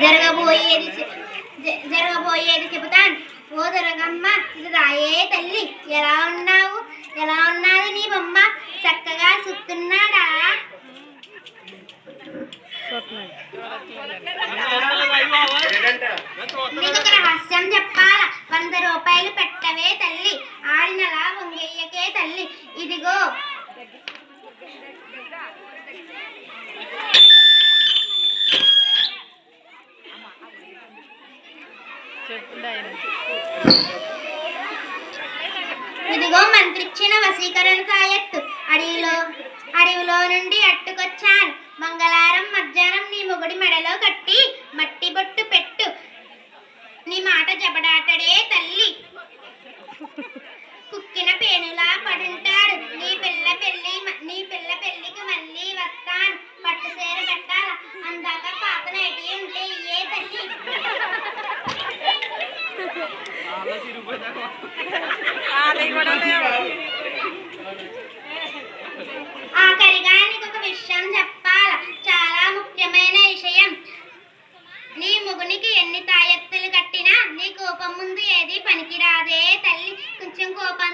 జరగబోయేది జరగబోయేది చెబుతాను. ఓ దుర్గమ్మ, ఇది రాయే తల్లి, ఎలా ఉన్నావు? ఎలా ఉన్నది నీ బొమ్మ? చక్కగా సుతున్నాడా? నీకు ఒక రహస్యం చెప్పాలా? 100 రూపాయలు పెట్టవే తల్లి, ఆడినలా వంగయ్యకే తల్లి. ఇదిగో ఇదిగో మంత్రిచ్చిన వశీకరణ తాయెత్తు. అడవిలో నుండి అట్టుకొచ్చాను. మంగళవారం మధ్యాహ్నం నీ మొగుడి మెడలో కట్టి మట్టి బొట్టు పెట్టు. నీ మాట జబడాటడే తల్లి. కుక్కిన పేనులా పడుంటాడు. నీ పిల్ల పెళ్ళికి మళ్ళీ వస్తాను. పట్టు సేర కట్టాల, అందాక పాత నైటీ ఉంటే ఏ తల్లి. ఆఖరిగా నీకు ఒక విషయం చెప్పాల, చాలా ముఖ్యమైన విషయం. నీ మొగునికి ఎన్ని తాయెత్తులు కట్టినా నీ కోపం ముందు ఏది పనికిరాదే తల్లి. కొంచెం కోపం